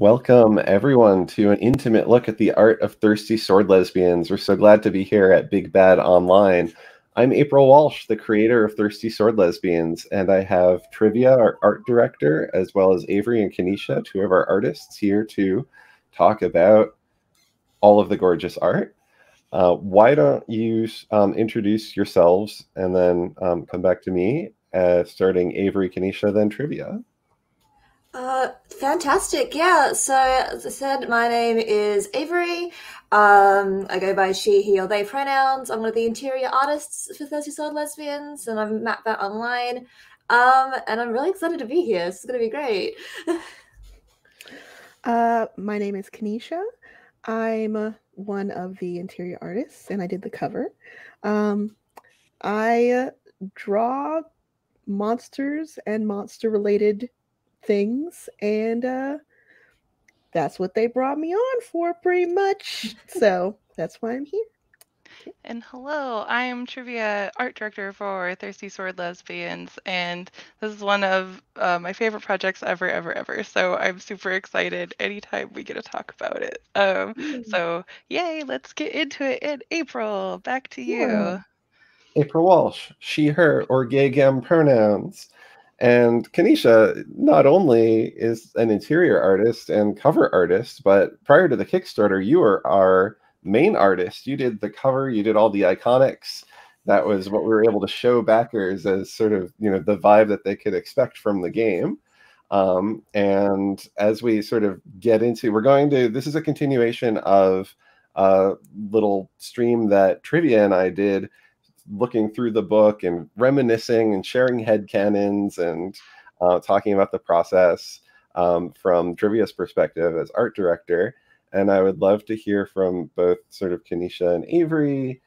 Welcome, everyone, to an intimate look at the art of thirsty sword lesbians. We're so glad to be here at Big Bad Online. I'm April Walsh, the creator of Thirsty Sword Lesbians, and I have Trivia, our art director, as well as Avery and Kenesha, two of our artists, here to talk about all of the gorgeous art. Why don't you introduce yourselves and then come back to me, starting Avery, Kenesha, then Trivia. Fantastic. Yeah. So as I said, my name is Avery. I go by she, he, or they pronouns. I'm one of the interior artists for Thirsty Sword Lesbians, and I'm at that online. And I'm really excited to be here. This is going to be great. My name is Kenesha. I'm one of the interior artists, and I did the cover. I draw monsters and monster-related things, and that's what they brought me on for, pretty much. So that's why I'm here. And hello, I'm Trivia, art director for Thirsty Sword Lesbians, and this is one of my favorite projects ever. So I'm super excited anytime we get to talk about it. So yay, let's get into it. And April, back to you. Yeah. April Walsh, she, her, or gay gam pronouns. And Kenesha not only is an interior artist and cover artist, but prior to the Kickstarter, you were our main artist. You did the cover, you did all the iconics. That was what we were able to show backers as sort of, the vibe that they could expect from the game. And as we sort of get into, this is a continuation of a little stream that Trivia and I did, looking through the book and reminiscing and sharing headcanons and talking about the process from Trivia's perspective as art director. And I would love to hear from both sort of Kenesha and Avery,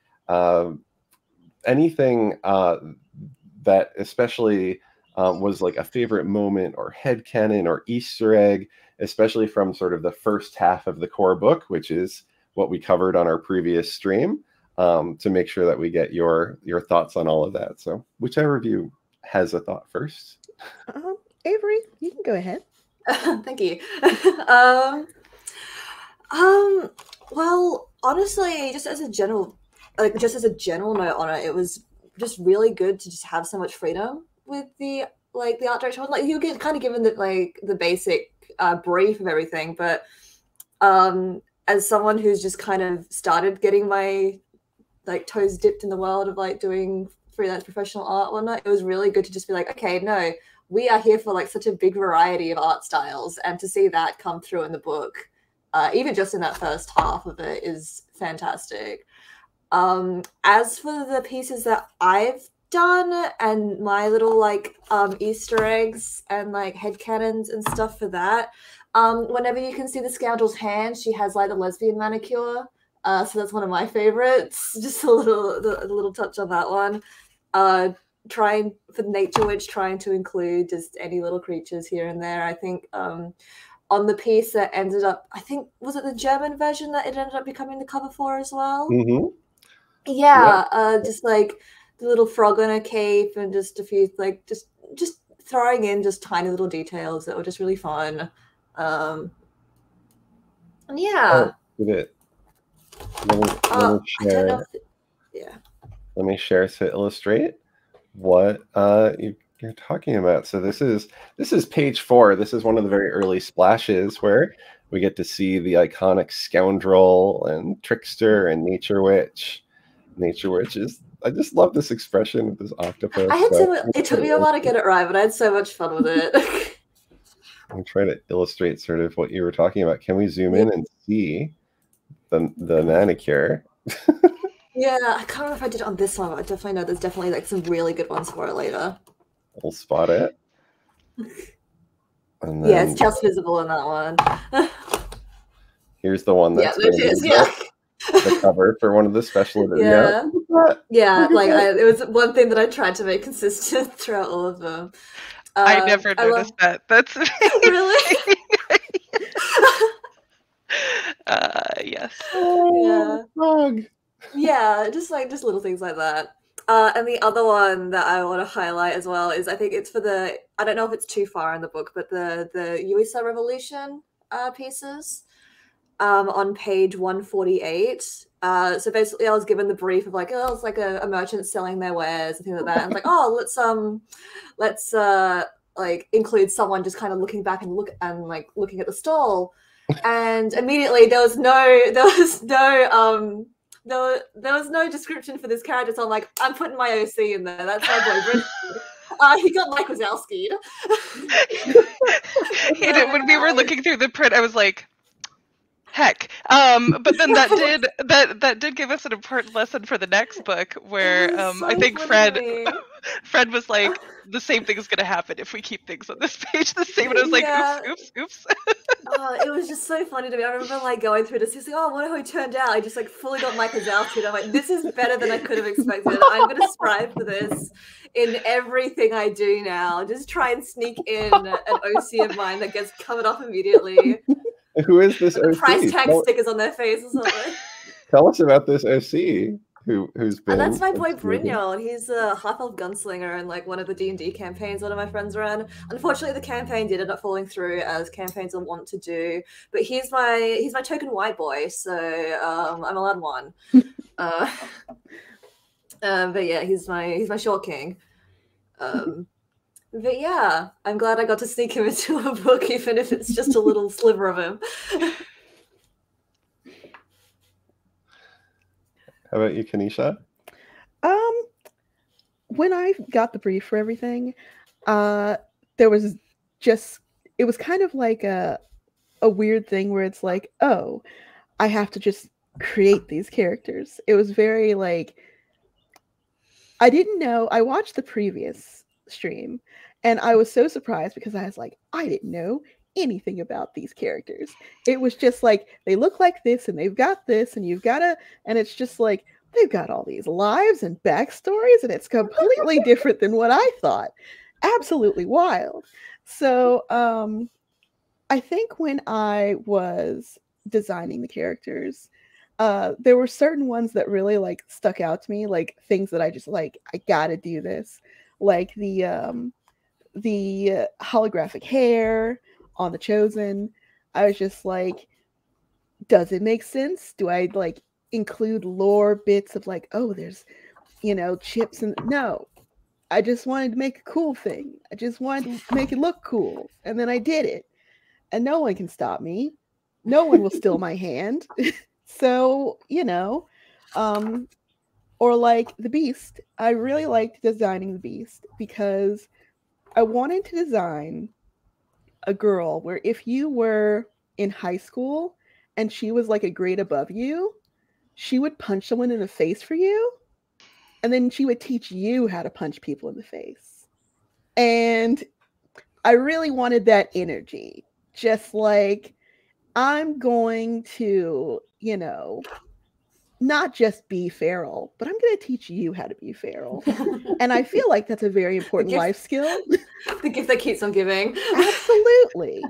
anything that especially was like a favorite moment or headcanon or Easter egg, especially from sort of the first half of the core book, which is what we covered on our previous stream. To make sure that we get your thoughts on all of that. So whichever of you has a thought first. Avery, you can go ahead. Thank you. Well, honestly, just as a general note on it, it was just really good to just have so much freedom with the art direction. Like, you get kind of given the basic brief of everything, but as someone who's just kind of started getting my toes dipped in the world of doing freelance professional art or whatnot, it was really good to just be like, okay, no, we are here for such a big variety of art styles, and to see that come through in the book, even just in that first half of it, is fantastic. As for the pieces that I've done and my little Easter eggs and headcanons and stuff for that, whenever you can see the scoundrel's hand, she has a lesbian manicure. So that's one of my favorites. Just a little touch on that one. Trying for Nature Witch, trying to include just any little creatures here and there. I think on the piece that ended up, I think, was it the German version that it ended up becoming the cover for as well? Mm-hmm. Yeah, just the little frog on a cape and just a few just throwing in just tiny little details that were just really fun. And yeah. Did it. Let me share. Let me share to illustrate what you're talking about. So this is page 4. This is one of the very early splashes where we get to see the iconic scoundrel and trickster and Nature Witch. Nature Witch is, I just love this expression of this octopus. It took me a while to get it right, but I had so much fun with it. I'm trying to illustrate sort of what you were talking about. Can we zoom in and see the manicure? Yeah, I can't remember if I did it on this one, but I definitely know there's definitely some really good ones for it later. We'll spot it. And then, yeah, it's just visible in that one. Here's the one that's the cover for one of the special editions. Yeah. It was one thing that I tried to make consistent throughout all of them. I never noticed that. That's really. Yes. Yeah. Dog. Yeah, just little things like that. And the other one that I want to highlight as well is, I think it's for I don't know if it's too far in the book, but the USA Revolution pieces on page 148. So basically, I was given the brief of like, oh, it's like a merchant selling their wares and things like that. And I was like, oh, let's like include someone just kind of looking back and looking at the stall. And immediately there was no description for this character. So I'm like, I'm putting my OC in there. That's my boyfriend. He got Mike Wazowski'd. When we were looking through the print, I was like, heck. But then that did give us an important lesson for the next book, where so I think funny. Fred was like, the same thing is going to happen if we keep things on this page the same. And I was like, Yeah. oops. It was just so funny to me. I remember like going through this, like, oh, what how he turned out. I just like fully got Mike Wazowski, and I'm like, this is better than I could have expected. I'm going to strive for this in everything I do now. Just try and sneak in an OC of mine that gets covered up immediately. Who is this The OC? price tag stickers on their face or something. Tell us about this OC who's been. And that's my boy Brynjol. He's a half-elf gunslinger in like one of the D&D campaigns one of my friends ran. Unfortunately, the campaign did end up falling through, as campaigns are wont to do. But he's my token white boy, so I'm allowed one. But yeah, he's my short king. But yeah, I'm glad I got to sneak him into a book, even if it's just a little sliver of him. How about you, Kanisha? When I got the brief for everything, it was kind of like a weird thing where it's like, oh, I have to just create these characters. It was very like, I didn't know. I watched the previous stream and I was so surprised because I was like, I didn't know anything about these characters. It was just like, they look like this and they've got this and and it's just like, they've got all these lives and backstories and it's completely different than what I thought. Absolutely wild. So I think when I was designing the characters, there were certain ones that really like stuck out to me, like things that I just like, I gotta do this. Like the holographic hair on the Chosen. I was just like, does it make sense? Do I like include lore bits of like, oh, there's, chips and no. I just wanted to make a cool thing. I just wanted to make it look cool. And then I did it. And no one can stop me. No one will steal my hand. So, or like the Beast. I really liked designing the Beast because I wanted to design a girl where if you were in high school and she was like a grade above you, she would punch someone in the face for you. And then she would teach you how to punch people in the face. And I really wanted that energy. Just like, I'm going to, not just be feral, but I'm going to teach you how to be feral. And I feel like that's a very important life skill. The gift that keeps on giving. Absolutely.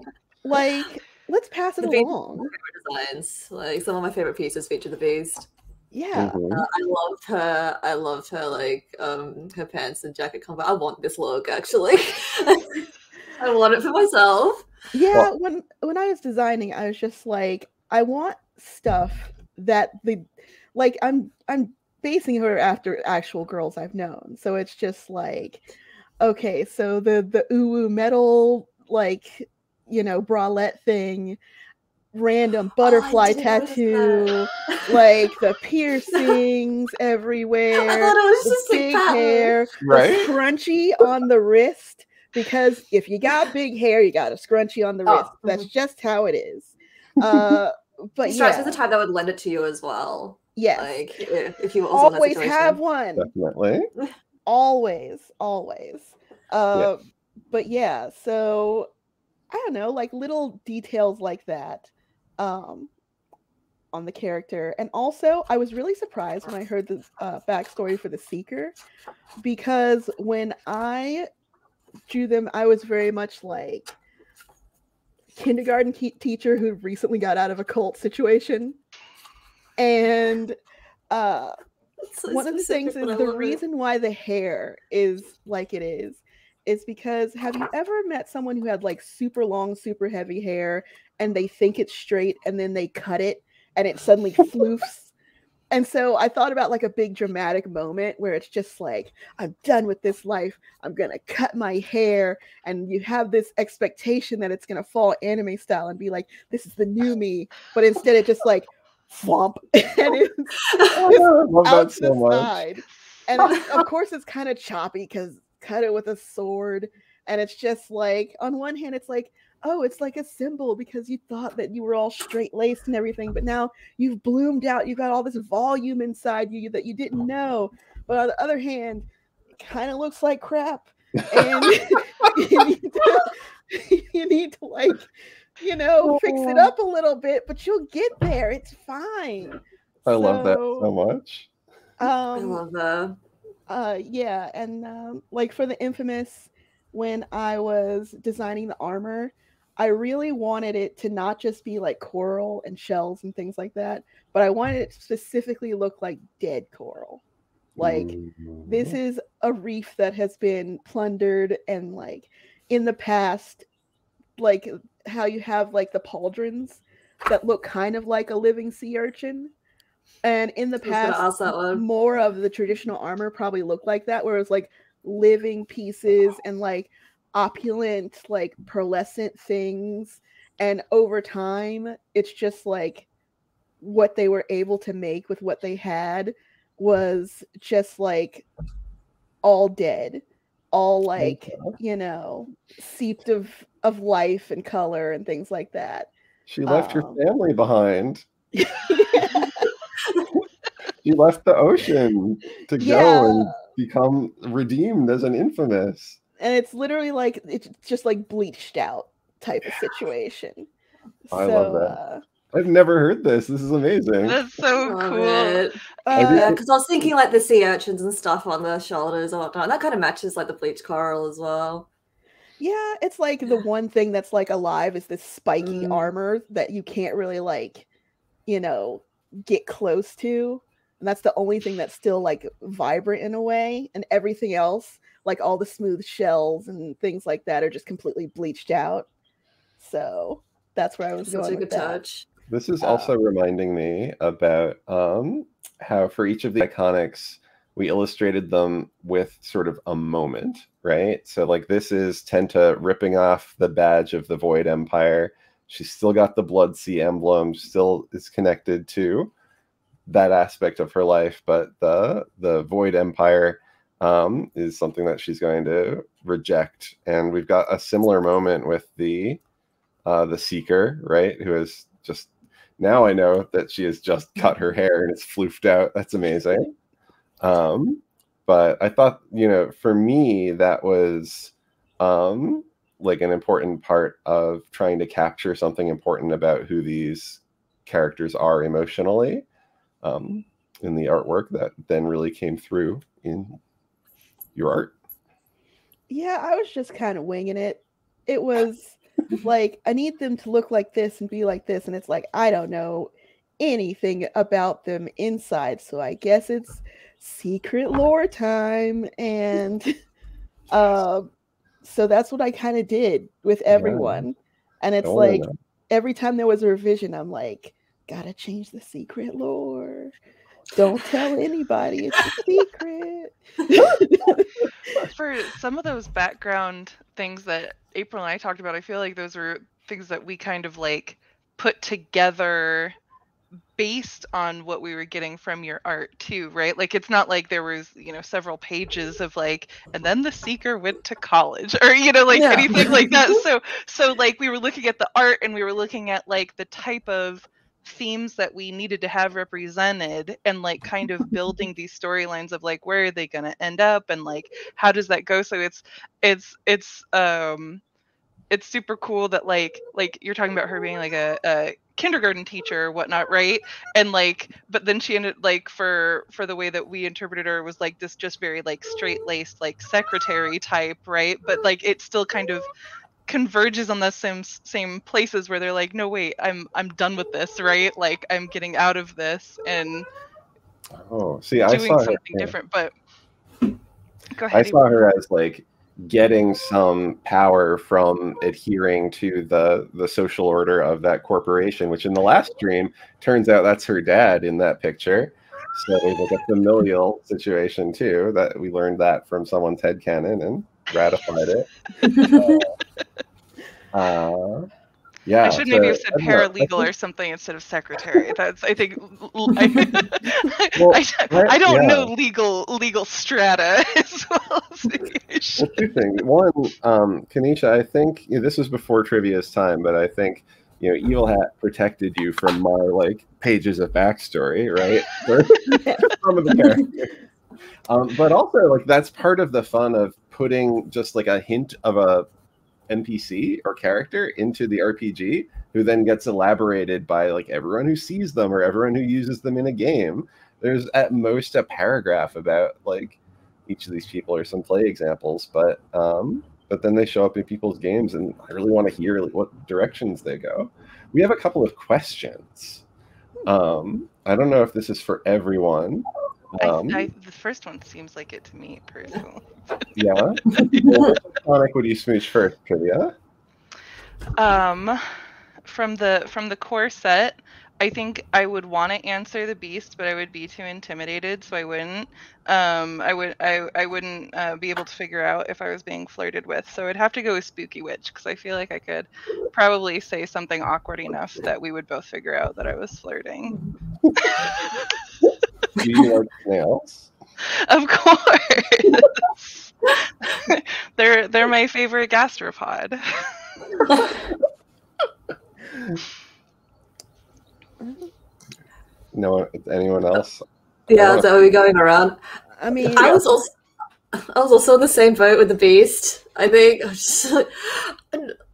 Like, let's pass it along. Designs. Like, some of my favorite pieces feature the Beast. Yeah. I loved her like her pants and jacket combo. I want this look actually. I want it for myself. Yeah, when I was designing, I was just like, I want stuff that I'm basing her after actual girls I've known. So it's just like, okay, so the uwu metal like, bralette thing, random butterfly tattoo, like the piercings everywhere. I thought it was just big like hair, right? The scrunchie on the wrist. Because if you got big hair, you got a scrunchie on the wrist. That's just how it is. But strikes as the type that would lend it to you as well. Yes. Like if you were also always have one. Definitely. Always. Yeah. But yeah, so I don't know, like little details like that on the character. And also, I was really surprised when I heard the backstory for the Seeker, because when I drew them, I was very much like kindergarten teacher who recently got out of a cult situation. And one of the things is the reason why the hair is like it is is because have you ever met someone who had like super long, super heavy hair and they think it's straight and then they cut it and it suddenly floofs? And so I thought about like a big dramatic moment where it's just like, I'm done with this life. I'm going to cut my hair. And you have this expectation that it's going to fall anime style and be like, this is the new me. But instead it just like flomp and it's I love out that to so the much. side. And it's, of course it's kind of choppy because cut it with a sword. And it's just like, on one hand, it's like, oh, it's like a symbol because you thought that you were all straight laced and everything, but now you've bloomed out. You've got all this volume inside you that you didn't know. But on the other hand, it kind of looks like crap. And you need to like, fix it up a little bit, but you'll get there. It's fine. I love that so much. I love that. Yeah, and like for the Infamous, when I was designing the armor, I really wanted it to not just be like coral and shells and things like that, but I wanted it to specifically look like dead coral. Like this is a reef that has been plundered, and like in the past, like how you have like the pauldrons that look kind of like a living sea urchin. And in the past, more of the traditional armor probably looked like that, where it was like living pieces and like opulent, like pearlescent things. And over time, it's just like what they were able to make with what they had was just like all dead, all like, seeped of life and color and things like that. She left her family behind. She left the ocean to go and become redeemed as an Infamous. And it's literally like, it's just like bleached out type of situation. I love that. I've never heard this. This is amazing. That's so cool. Because I was thinking like the sea urchins and stuff on the shoulders and whatnot. And that kind of matches like the bleached coral as well. Yeah, it's like the one thing that's like alive is this spiky armor that you can't really like, get close to. And that's the only thing that's still like vibrant in a way. And everything else, like all the smooth shells and things like that, are just completely bleached out. So that's where I was going with that. Touch. This is also reminding me about how for each of the iconics, we illustrated them with sort of a moment, right? So like this is Tenta ripping off the badge of the Void Empire. She's still got the Blood Sea emblem, still is connected to that aspect of her life, but the Void Empire is something that she's going to reject. And we've got a similar moment with the Seeker, right? Who is just, now I know that she has just cut her hair and it's floofed out. That's amazing. But I thought, for me, that was like an important part of trying to capture something important about who these characters are emotionally in the artwork that then really came through in your art. Yeah, I was just kind of winging it. It was like, I need them to look like this and be like this. And it's like, I don't know anything about them inside. So I guess it's secret lore time. And so that's what I kind of did with everyone. Yeah. And it's like, every time there was a revision, I'm like, gotta change the secret lore. Don't tell anybody. It's a secret. For some of those background things that April and I talked about, I feel like those were things that we kind of like put together based on what we were getting from your art too, right? Like it's not like there was, several pages of like, and then the Seeker went to college or, anything like that. So like we were looking at the art and we were looking at like the type of themes that we needed to have represented and like kind of building these storylines of like where are they going to end up and like how does that go. So it's super cool that like you're talking about her being like a kindergarten teacher or whatnot, right? And like but then she ended like for the way that we interpreted her was like this just very like straight-laced like secretary type, right? But like it still kind of converges on the same places where they're like, no wait, I'm done with this, right? Like I'm getting out of this and doing something different. But go ahead. I saw her as like getting some power from adhering to the social order of that corporation, which in the last stream turns out that's her dad in that picture. So there's like a familial situation too, that we learned that from someone's headcanon and ratified it. Yeah, I shouldn't have you said paralegal or something instead of secretary. That's, I think, I don't know legal strata as well as the issue. Well, two things. One, Kanisha, I think this was before Trivia's time, but I think Evil Hat protected you from my like pages of backstory, right? Some of the characters. But also, like, that's part of the fun of putting just like a hint of a NPC or character into the RPG, who then gets elaborated by like everyone who sees them or everyone who uses them in a game. There's at most a paragraph about like each of these people or some play examples, but then they show up in people's games, and I really want to hear like, what directions they go. We have a couple of questions. I don't know if this is for everyone. The first one seems like it to me personally. Yeah. Sonic, would you smooch first, Trivia? From the core set, I think I would want to answer the beast, but I would be too intimidated, so I wouldn't. I wouldn't be able to figure out if I was being flirted with. So I'd have to go with Spooky Witch, because I feel like I could probably say something awkward enough that we would both figure out that I was flirting. Do you like snails? Of course. They're my favorite gastropod. No, anyone else? Yeah, so are we going around? I mean, I was also in the same boat with the beast. I think I feel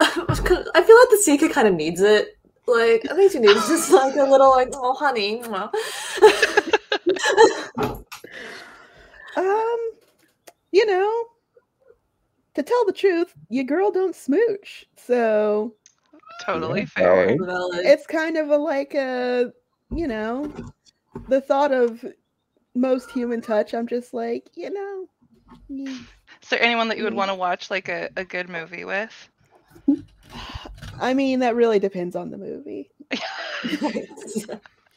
like the Seeker kind of needs it. Like, I think she needs just like a little like, oh honey. To tell the truth, your girl don't smooch, so totally fair. It's kind of the thought of most human touch. I'm just like, yeah. Is there anyone that you would want to watch like a good movie with? I mean, that really depends on the movie.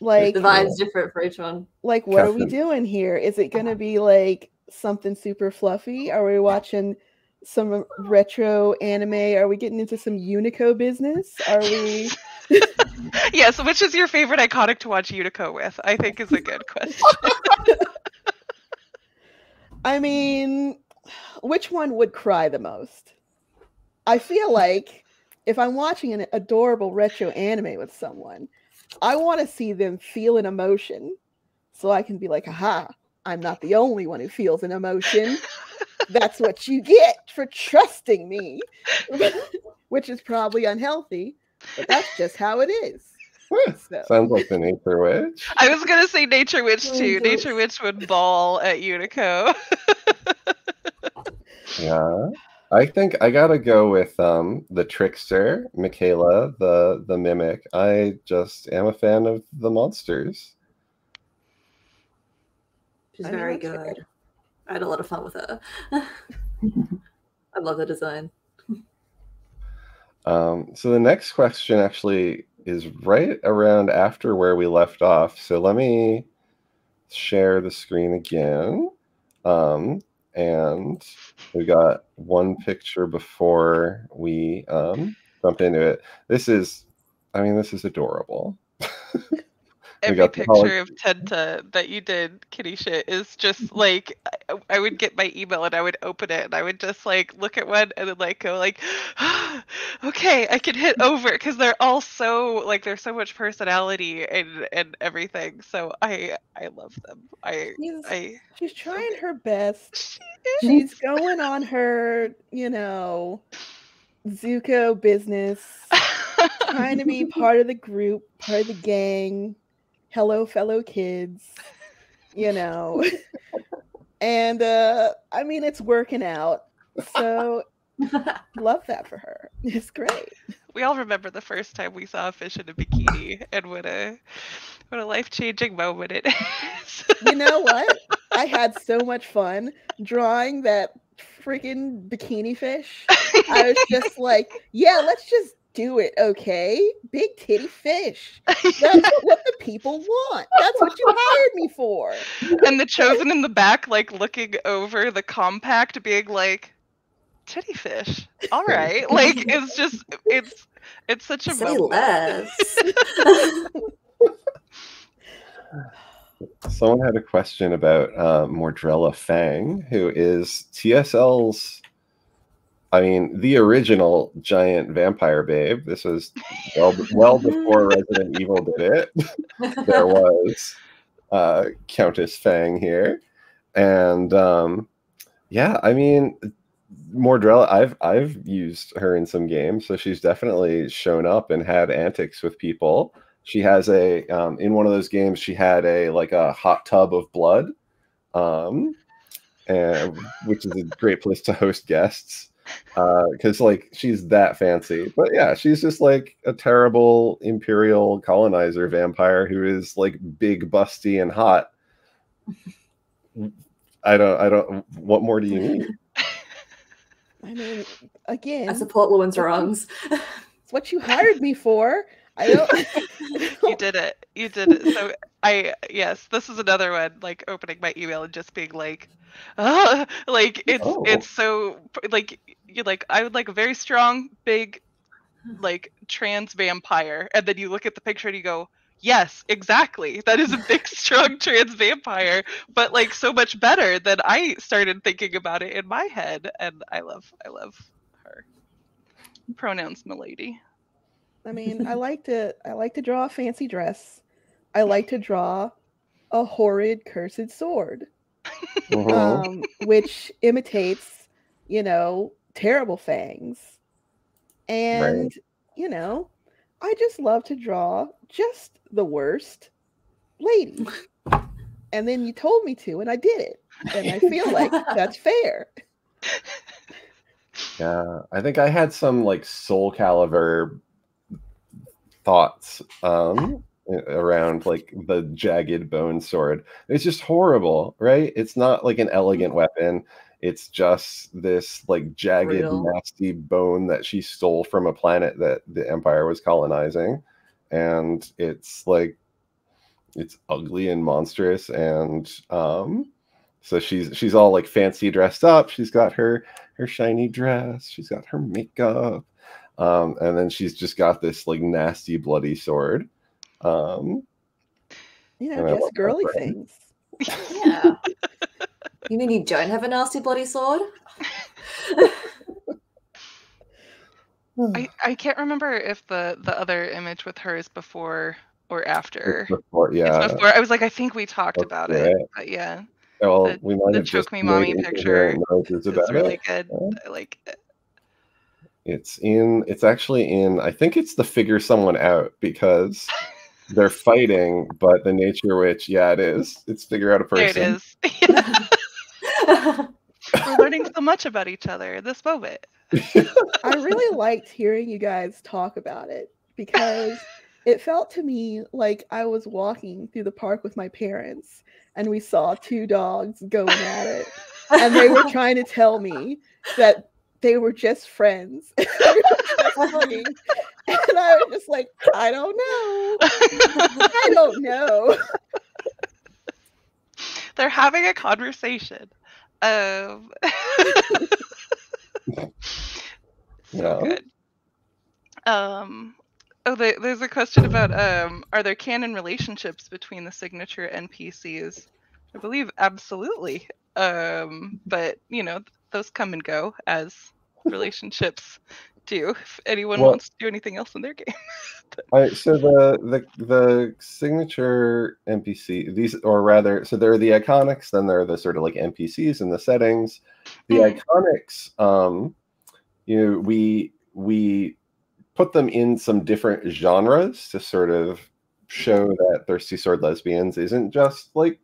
Like, the vibe's different for each one. Like, what are we doing here? Is it going to be like something super fluffy? Are we watching some retro anime? Are we getting into some Unico business? Are we? Yes, which is your favorite iconic to watch Unico with? I think is a good question. I mean, which one would cry the most? I feel like if I'm watching an adorable retro anime with someone, I want to see them feel an emotion so I can be like, aha, I'm not the only one who feels an emotion. That's what you get for trusting me, which is probably unhealthy, but that's just how it is. So. Sounds like the Nature Witch. I was going to say Nature Witch too. Nature Witch would bawl at Unico. Yeah. I think I gotta go with the trickster, Michaela, the mimic. I just am a fan of the monsters. She's very good. Fair. I had a lot of fun with her. I love the design. So the next question actually is right around after where we left off. So let me share the screen again. And we got one picture before we jump into it. This is adorable. Every picture of Tenta that you did, Kanisha, is just like, I would get my email and I would open it and I would just like look at one and then like go like, okay, I can hit over, because they're all so like, there's so much personality and everything. So I love them. She's trying her best. She's going on her, Zuko business, trying to be part of the group, part of the gang. Hello, fellow kids, and I mean, it's working out. So love that for her. It's great. We all remember the first time we saw a fish in a bikini, and what a life-changing moment it is. You know what? I had so much fun drawing that freaking bikini fish. I was just like, yeah, let's just do it, okay? Big titty fish. That's what the people want. That's what you hired me for. And the chosen in the back, like looking over the compact, being like, titty fish. All right. Like it's just it's such a Say moment. less. Someone had a question about Mordrella Fang, who is TSL's, I mean, the original giant vampire babe. This was well before Resident Evil did it. There was Countess Fang here. And yeah, I mean, Mordrella, I've used her in some games, so she's definitely shown up and had antics with people. She has a in one of those games. She had a hot tub of blood, and which is a great place to host guests because like she's that fancy. But yeah, she's just like a terrible imperial colonizer vampire who is like big, busty, and hot. I don't. What more do you need? I mean, again, I support Lewin's wrongs. it's what you hired me for. I don't. You did it. You did it. So yes, this is another one, like opening my email and just being like, like it's so like you like I would like a very strong, big, like trans vampire, and then you look at the picture and you go, yes, exactly. That is a big, strong trans vampire, but like so much better than I started thinking about it in my head, and I love her. Pronouns, milady. I mean, I like to draw a fancy dress. I like to draw a horrid cursed sword, which imitates, terrible fangs. And, I just love to draw just the worst lady. And then you told me to, and I did it. And I feel like that's fair. Yeah, I think I had some like Soul Calibur thoughts around like the jagged bone sword. It's just horrible, right? It's not like an elegant weapon. It's just this like jagged, nasty bone that she stole from a planet that the Empire was colonizing. And it's like, it's ugly and monstrous. And so she's all like fancy dressed up. She's got her shiny dress. She's got her makeup. And then she's just got this like nasty bloody sword. Just girly things. Yeah. You mean you don't have a nasty bloody sword? I can't remember if the other image with her is before or after. Yeah. It's before. I was like, I think we talked about it. But yeah. Well, we might the have Choke just Me Mommy picture is really good. I like it. It's actually in, I think it's the Figure Someone Out, because they're fighting, but the Nature Witch, yeah, it is. It's Figure Out a Person. There it is. We're learning so much about each other in this moment. I really liked hearing you guys talk about it, because it felt to me like I was walking through the park with my parents and we saw two dogs going at it, and they were trying to tell me that they were just friends. They were just hugging. And I was just like, I don't know. I don't know. They're having a conversation. So good. There's a question about are there canon relationships between the signature NPCs? I believe absolutely. But those come and go as relationships do. If anyone wants to do anything else in their game. So the signature NPC, so there are the iconics, then there are the sort of like NPCs in the settings. The iconics, we put them in some different genres to sort of show that Thirsty Sword Lesbians isn't just like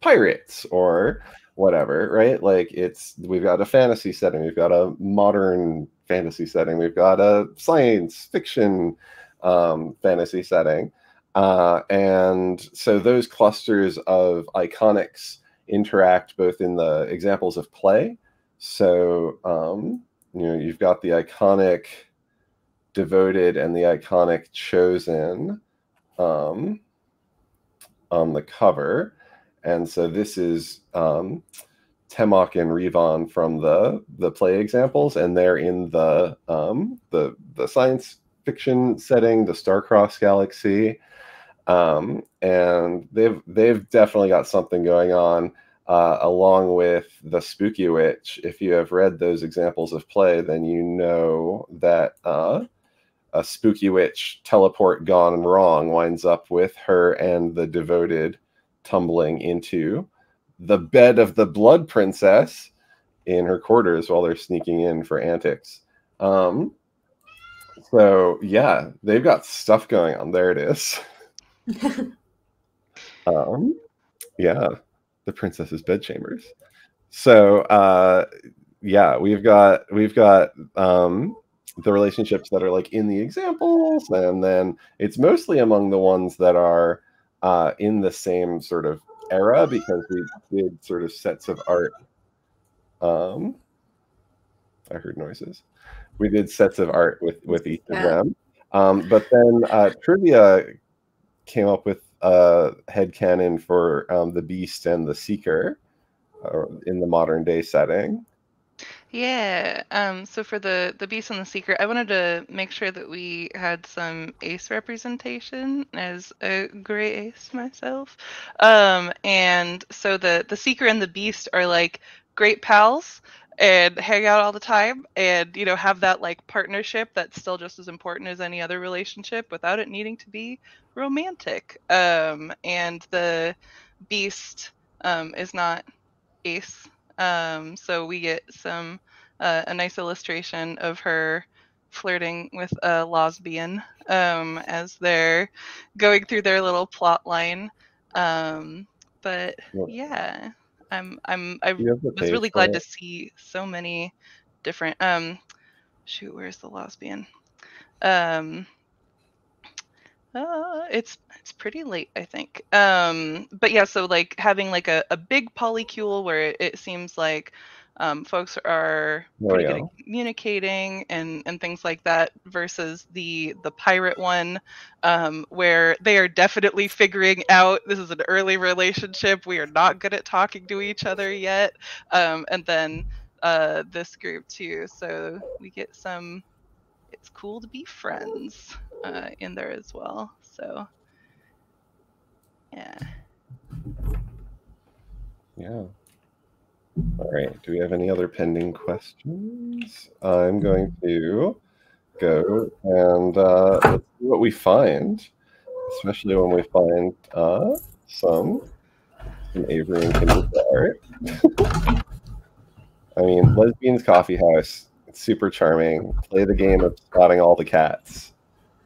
pirates or whatever, right? Like we've got a fantasy setting, we've got a modern fantasy setting, we've got a science fiction fantasy setting, and so those clusters of iconics interact both in the examples of play. So you've got the iconic Devoted and the iconic Chosen on the cover, and so this is Temok and Revon from the play examples, and they're in the science fiction setting, the Star-Crossed Galaxy, and they've definitely got something going on, along with the Spooky Witch. If you have read those examples of play, then you know that a Spooky Witch teleport gone wrong winds up with her and the Devoted tumbling into the bed of the Blood Princess in her quarters while they're sneaking in for antics. So yeah, they've got stuff going on. There it is. Yeah, the princess's bedchambers. So yeah, we've got the relationships that are like in the examples, and then it's mostly among the ones that are in the same sort of era, because we did sort of sets of art. I heard noises. We did sets of art with each of them, but then Trivia came up with a headcanon for the Beast and the Seeker in the modern day setting. Yeah. So for the Beast and the Seeker, I wanted to make sure that we had some ace representation, as a gray ace myself. And so the Seeker and the Beast are like great pals and hang out all the time, and have that like partnership that's still just as important as any other relationship without it needing to be romantic. And the Beast is not ace. So we get a nice illustration of her flirting with a lesbian as they're going through their little plot line. But yeah, I was really glad to see so many different. Shoot, where's the lesbian? It's pretty late, I think. But yeah, so like having like a big polycule where it seems like folks are pretty good at communicating and things like that, versus the pirate one, where they are definitely figuring out this is an early relationship. We are not good at talking to each other yet. And then this group too. So we get some it's cool to be friends in there as well. So yeah. All right, do we have any other pending questions? I'm going to go and let's see what we find, especially when we find some Avery and Kanisha art. I mean, Lesbians Coffee House, it's super charming. Play the game of spotting all the cats.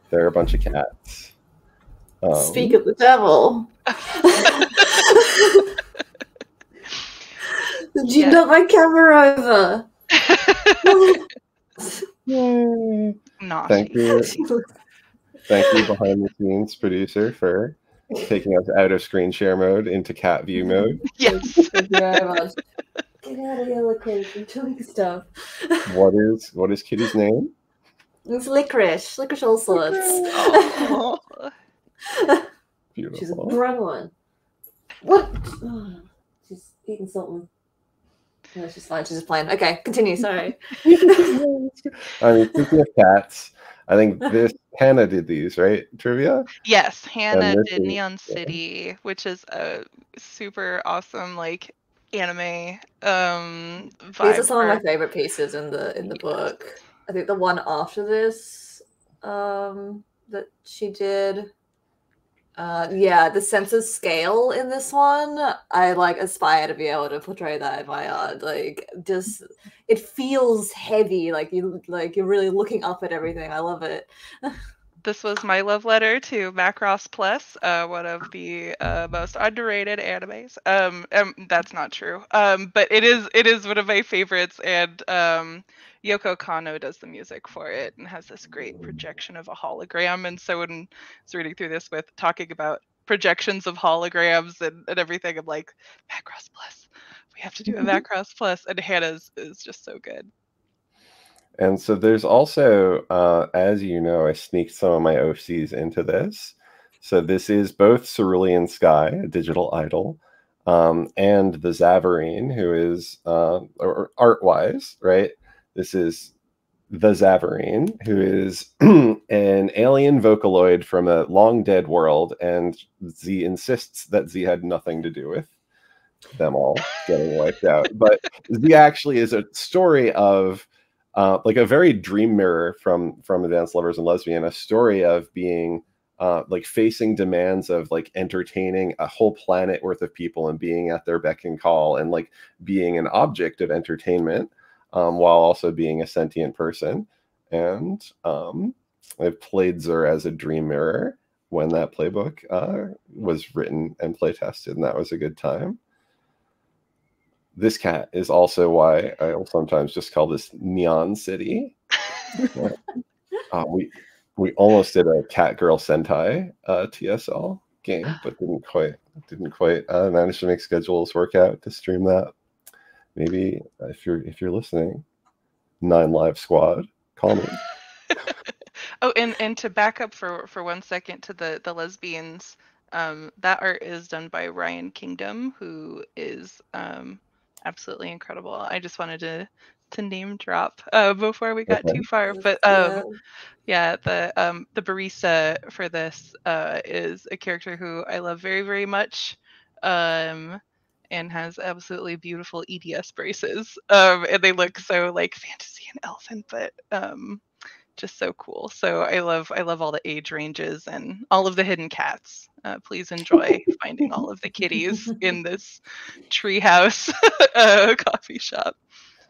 There are a bunch of cats. Speak of the devil. Did you knock my camera over? Thank you. Thank you, behind the scenes producer, for taking us out of screen share mode into cat view mode. Yes. Thank you very much. Get out of here, Licorice. You're doing stuff. What is Kitty's name? It's Licorice. Licorice all sorts. Oh. Beautiful. She's a grown one. What? Oh, she's eating something. No, she's fine. She's just playing. Okay, continue. Sorry. I mean, speaking of cats, I think Hannah did these, right? Trivia? Yes, Hannah did Neon City, which is a super awesome like anime vibe. These are some of my favorite pieces in the book. I think the one after this that she did, the sense of scale in this one, I like aspire to be able to portray that in my art. Like, just it feels heavy, like you're really looking up at everything. I love it. This was my love letter to Macross Plus, one of the most underrated animes. That's not true. But it is one of my favorites, and Yoko Kanno does the music for it and has this great projection of a hologram. And so when I was reading through this with talking about projections of holograms and everything, I'm like, Macross Plus, we have to do a Macross Plus, and Hannah's is just so good. And so there's also, as you know, I sneaked some of my OCs into this. So this is both Cerulean Sky, a digital idol, and the Zavarine, who is, or art-wise, right? This is the Zavarine, who is an alien Vocaloid from a long-dead world, and Z insists that Z had nothing to do with them all getting wiped out. But Z actually is a story of like a very dream mirror from Advanced Lovers and Lesbian, a story of being like facing demands of like entertaining a whole planet worth of people and being at their beck and call and like being an object of entertainment while also being a sentient person. And I've played Zur as a dream mirror when that playbook was written and play tested, and that was a good time. This cat is also why I'll sometimes just call this Neon City. We almost did a Cat Girl Sentai TSL game, but didn't quite manage to make schedules work out to stream that. Maybe if you're listening, 9 Live Squad, call me. Oh, and to back up for 1 second to the Lesbians, that art is done by Ryan Kingdom, who is absolutely incredible. I just wanted to name drop before we got too far, but yeah, the barista for this is a character who I love very, very much, and has absolutely beautiful EDS braces, and they look so like fantasy and elfin, but just so cool. So I love all the age ranges and all of the hidden cats. Please enjoy finding all of the kitties in this treehouse coffee shop.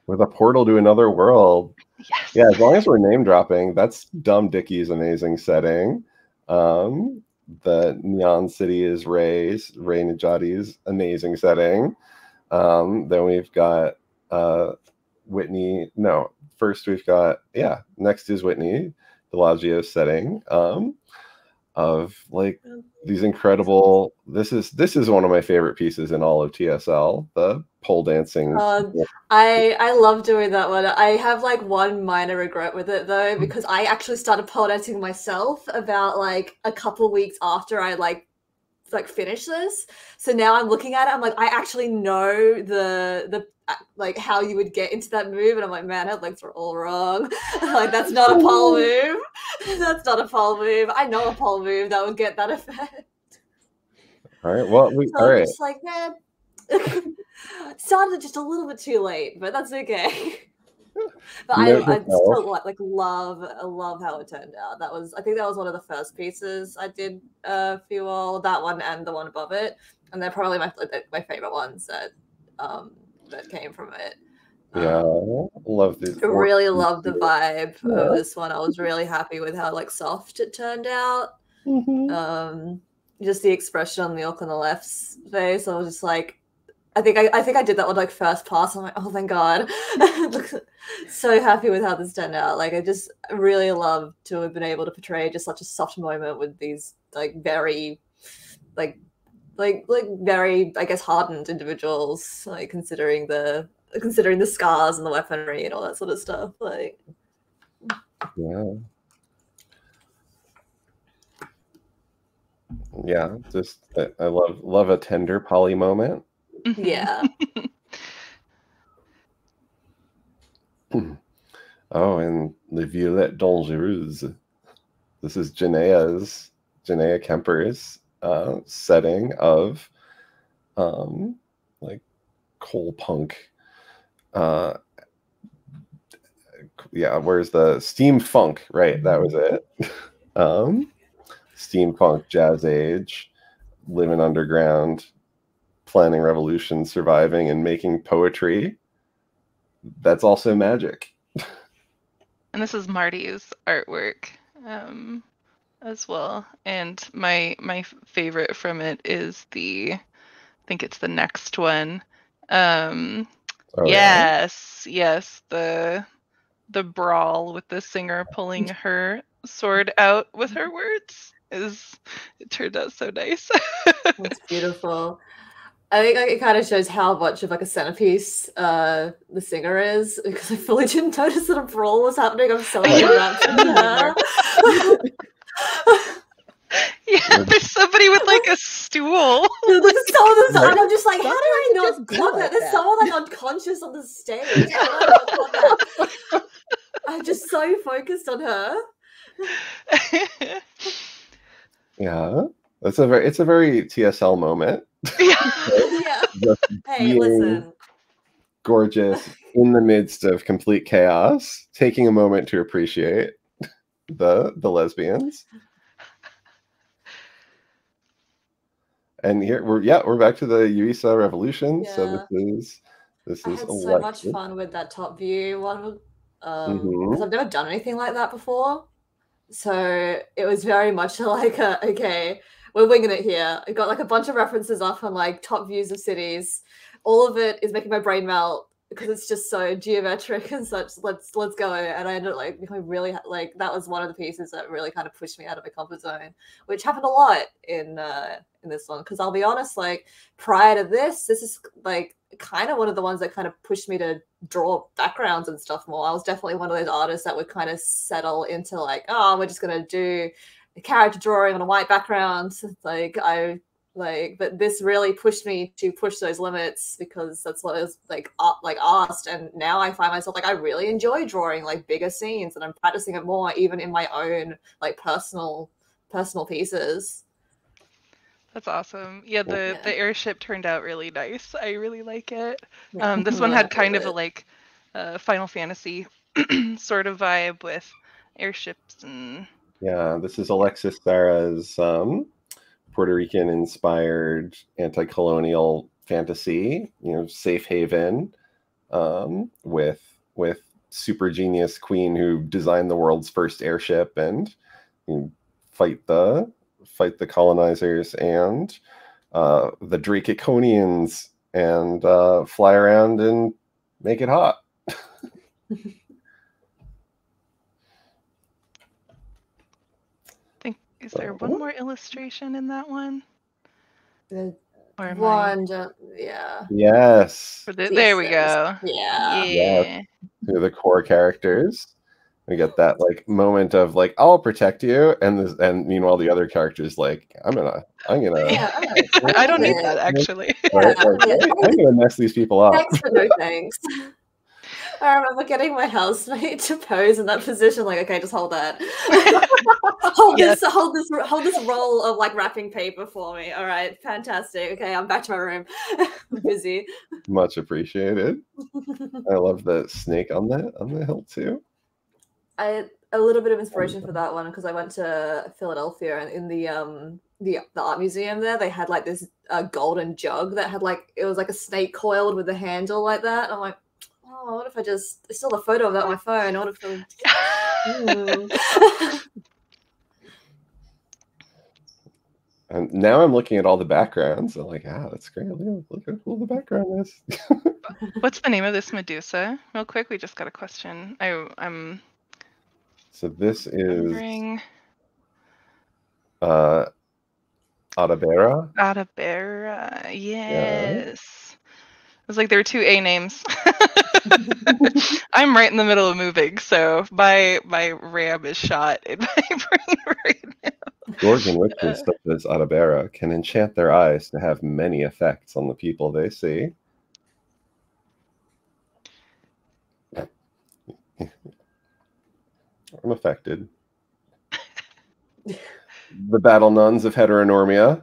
With a portal to another world. Yes. Yeah, as long as we're name dropping, that's Dumb Dickie's amazing setting. The Neon City is Ray Najati's amazing setting. Then we've got Whitney. No, first we've got, next is Whitney, the Bellagio setting of like these incredible. This is one of my favorite pieces in all of TSL, the pole dancing. I love doing that one. I have like one minor regret with it though, because I actually started pole dancing myself about like a couple weeks after I like finish this. So now I'm looking at it, I'm like, I actually know the like how you would get into that move, and I'm like, man, her legs are all wrong. Like, that's not a pole move. That's not a pole move. I know a pole move that would get that effect. All right, well, I'm just like, man, started just a little bit too late, but that's okay. But I still like love how it turned out. I think that was one of the first pieces I did for you all. That one and the one above it, and they're probably my favorite ones that came from it. Love these. I really love the vibe of this one. I was really happy with how like soft it turned out. Just the expression on the Orc on the left's face. I was just like, I think I did that one like first pass. I'm like, oh thank God. So happy with how this turned out. Like, I just really love to have been able to portray just such a soft moment with these like very like very, I guess, hardened individuals, like considering the scars and the weaponry and all that sort of stuff. Like, just I love a tender poly moment. Yeah. Oh, and Les Violettes Dangereuses. This is Janaea Kemper's setting of like coal punk. Where's the steampunk? Right, that was it. Steampunk, jazz age, living underground, planning revolution, surviving, and making poetry. That's also magic. And this is Marty's artwork as well. And my favorite from it is I think it's the next one. Yes, the brawl with the singer pulling her sword out with her words it turned out so nice. It's beautiful. I think like, it kind of shows how much of like a centerpiece the singer is, because I fully didn't notice that a brawl was happening. I'm so enraptured in her. Yeah, there's somebody with like a stool. There's someone that's, and I'm just like, how did Sometimes I it not just be clock like that? There's that. someone like unconscious on the stage. How did I not clock that? I'm just so focused on her. Yeah, it's a very TSL moment. Yeah. Just Hey, being listen. gorgeous in the midst of complete chaos, taking a moment to appreciate the lesbians. And here we're back to the Yuisa Revolution. Yeah. So this I is had so much Alexis. fun with that top view one, because Mhm. I've never done anything like that before. So it was very much like, okay, we're winging it here. I got like a bunch of references up on like top views of cities. All of it is making my brain melt because it's just so geometric and such. Let's go. And I ended up like becoming really like, that was one of the pieces that really kind of pushed me out of my comfort zone, which happened a lot in this one. Because I'll be honest, like prior to this is like kind of one of the ones that kind of pushed me to draw backgrounds and stuff more. I was definitely one of those artists that would kind of settle into like, oh, we're just gonna do a character drawing on a white background. But this really pushed me to push those limits, because that's what I was like asked. And now I find myself like I really enjoy drawing like bigger scenes, and I'm practicing it more even in my own like personal pieces. That's awesome. Yeah, the airship turned out really nice. I really like it. Yeah. This one had kind of a like Final Fantasy sort of vibe with airships and Yeah, this is Alexis Sarah's Puerto Rican inspired anti-colonial fantasy, safe haven, with super genius queen who designed the world's first airship and fight the colonizers and the Draconians and fly around and make it hot. Is there one more illustration in that one? Yeah. Yes. There we go. Yeah. Who are the core characters? We get that like moment of like, I'll protect you, and meanwhile the other character's like, I'm gonna Yeah, I don't need that actually. Right? Like, I'm gonna mess these people up. Thanks, but no thanks. I remember getting my housemate to pose in that position, like, okay, just hold that. hold this roll of like wrapping paper for me. All right, fantastic. Okay, I'm back to my room. I'm busy. Much appreciated. I love the snake on the hilt too. I had a little bit of inspiration for that one because I went to Philadelphia, and in the art museum there, they had like this golden jug that had like, it was like a snake coiled with a handle like that. And I'm like, oh, what if I still have a photo of that on my phone? What if And now I'm looking at all the backgrounds. I'm like, that's great. Look how cool the background is. What's the name of this Medusa? Real quick, we just got a question. I'm. So this is wondering. Adabera. Adabera, yes. It was like there were two A names. I'm right in the middle of moving, so my RAM is shot in my brain right now. Dwarven witches such as Adabera can enchant their eyes to have many effects on the people they see. I'm affected. The battle nuns of heteronormia.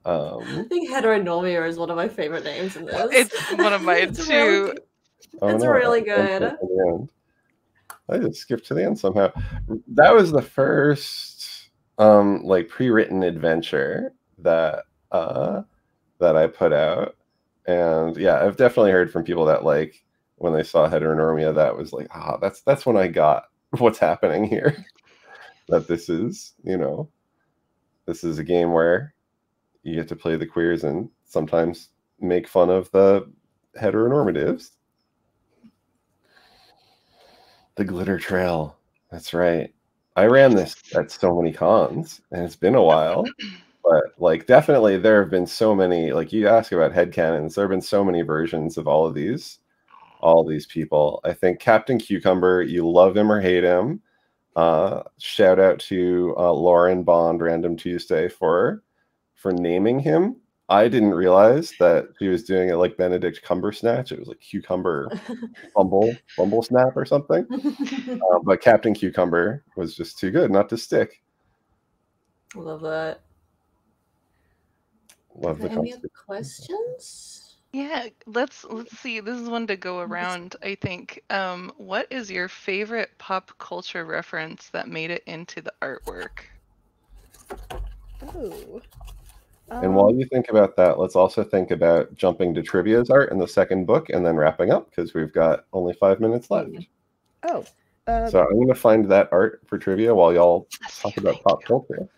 I think heteronormia is one of my favorite names in this. It's one of mine too. It's really good. I just skipped to the end somehow. That was the first like pre-written adventure that I put out. And yeah, I've definitely heard from people that like when they saw heteronormia, that was like, that's when I got what's happening here. That this is a game where you get to play the queers and sometimes make fun of the heteronormatives. The glitter trail. That's right. I ran this at so many cons, and it's been a while. But like, definitely, there have been so many. Like, you ask about headcanons, there have been so many versions of all these people. I think Captain Cucumber, you love him or hate him. Shout out to Lauren Bond, Random Tuesday, for naming him. I didn't realize that she was doing it like Benedict Cumbersnatch. It was like Cucumber Bumble Snap or something. But Captain Cucumber was just too good not to stick. Love that. Love the Any concept. other questions? Yeah, let's see. This is one to go around, I think. What is your favorite pop culture reference that made it into the artwork? Oh. And while you think about that, let's also think about jumping to Trivia's art in the second book and then wrapping up, because we've got only 5 minutes left. Oh. So I'm going to find that art for Trivia while y'all talk about pop culture.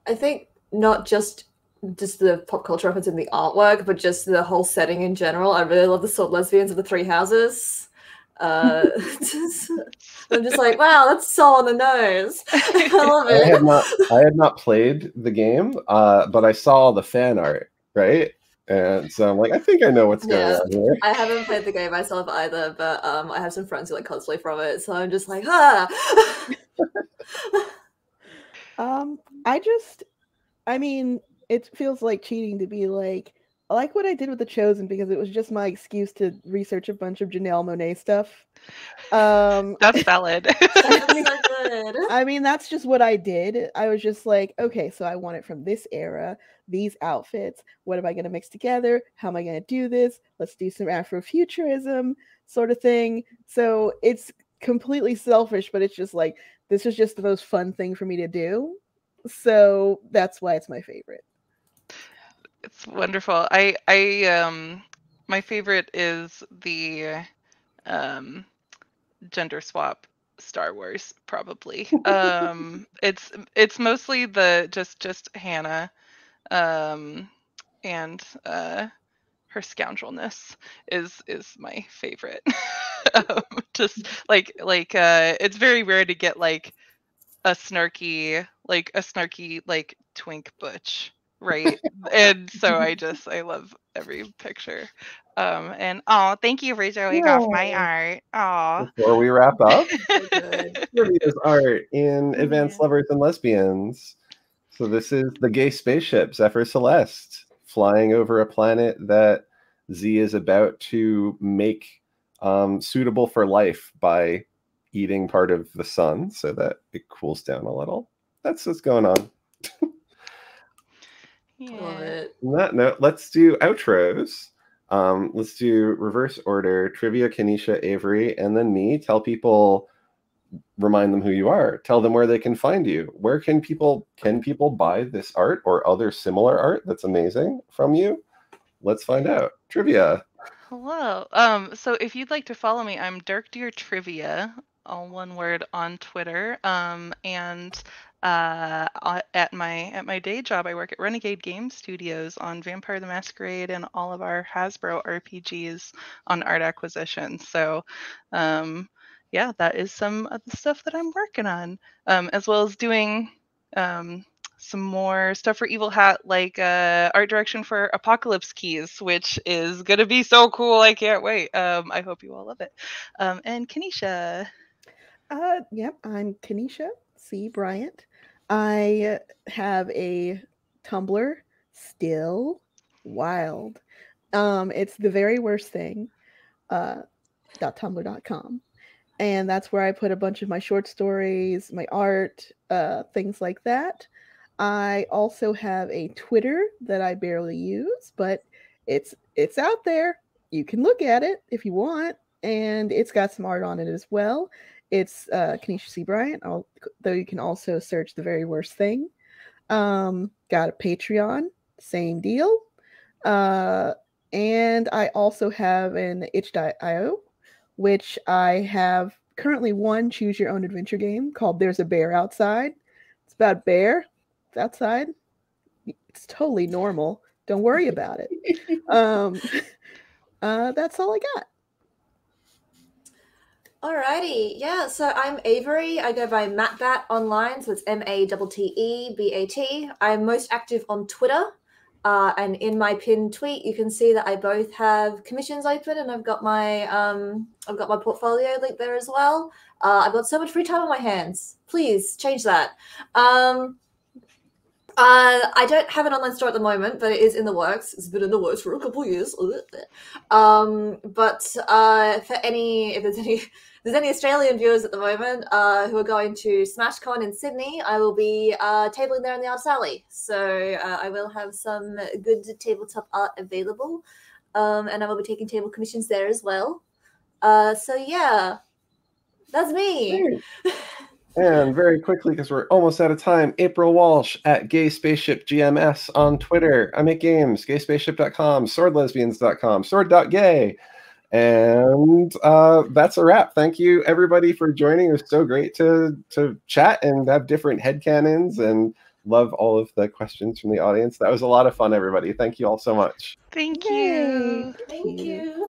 I think not just the pop culture reference in the artwork, but just the whole setting in general. I really love the sort of lesbians of the three houses. I'm just like, wow, that's so on the nose. I love it. I had not played the game, but I saw the fan art, right? And so I'm like, I think I know what's going on here. I haven't played the game myself either, but I have some friends who like cosplay from it, so I'm just like, I mean, it feels like cheating to be like, I like what I did with The Chosen because it was just my excuse to research a bunch of Janelle Monáe stuff. That's valid. I mean, that's just what I did. I was just like, okay, so I want it from this era, these outfits. What am I going to mix together? How am I going to do this? Let's do some Afrofuturism sort of thing. So it's completely selfish, but it's just like, this is just the most fun thing for me to do. So that's why it's my favorite. It's wonderful. My favorite is the gender swap Star Wars, probably. It's mostly the just Hannah, and her scoundrelness is my favorite. Just like it's very rare to get like a snarky like twink butch, right? And so I love every picture. And thank you for showing off my art. Before we wrap up, Trivia's art in Advanced Lovers and Lesbians. So this is the gay spaceship Zephyr Celeste flying over a planet that Z is about to make suitable for life by eating part of the sun so that it cools down a little. That's what's going on. Yeah. Love it. On that note, let's do outros. Let's do reverse order. Trivia, Kanisha, Avery, and then me. Tell people, remind them who you are. Tell them where they can find you. Where can people buy this art or other similar art that's amazing from you? Let's find out. Trivia. Hello. So if you'd like to follow me, I'm Dark Deer Trivia, all one word, on Twitter. And at my day job, I work at Renegade Game Studios on Vampire the Masquerade and all of our Hasbro RPGs on art acquisition. So, yeah, that is some of the stuff that I'm working on, as well as doing some more stuff for Evil Hat, like art direction for Apocalypse Keys, which is gonna be so cool. I can't wait. I hope you all love it. And Kanisha. Yep, I'm Kanisha C. Bryant. I have a Tumblr, Still Wild. It's the very worst thing. .tumblr.com. And that's where I put a bunch of my short stories, my art, things like that. I also have a Twitter that I barely use, but it's out there. You can look at it if you want, and it's got some art on it as well. It's Kanisha C. Bryant, though you can also search The Very Worst Thing. Got a Patreon, same deal. And I also have an itch.io, which I have currently one choose your own adventure game called There's a Bear Outside. It's about a bear. It's outside. It's totally normal. Don't worry about it. That's all I got. Alrighty, yeah, so I'm Avery. I go by Mattbat online, so it's MATTEBAT. I'm most active on Twitter, and in my pinned tweet, you can see that I both have commissions open, and I've got my portfolio link there as well. I've got so much free time on my hands. Please change that. I don't have an online store at the moment, but it is in the works. It's been in the works for a couple of years. But if there's any Australian viewers at the moment who are going to SmashCon in Sydney, I will be tabling there in the Arts Alley. So I will have some good tabletop art available, and I will be taking table commissions there as well. So yeah, that's me. And very quickly, because we're almost out of time, April Walsh at Gay Spaceship GMS on Twitter. I make games, gayspaceship.com, swordlesbians.com, sword.gay. And that's a wrap. Thank you, everybody, for joining. It was so great to chat and have different headcanons, and love all of the questions from the audience. That was a lot of fun, everybody. Thank you all so much. Thank Yay. you. Thank you.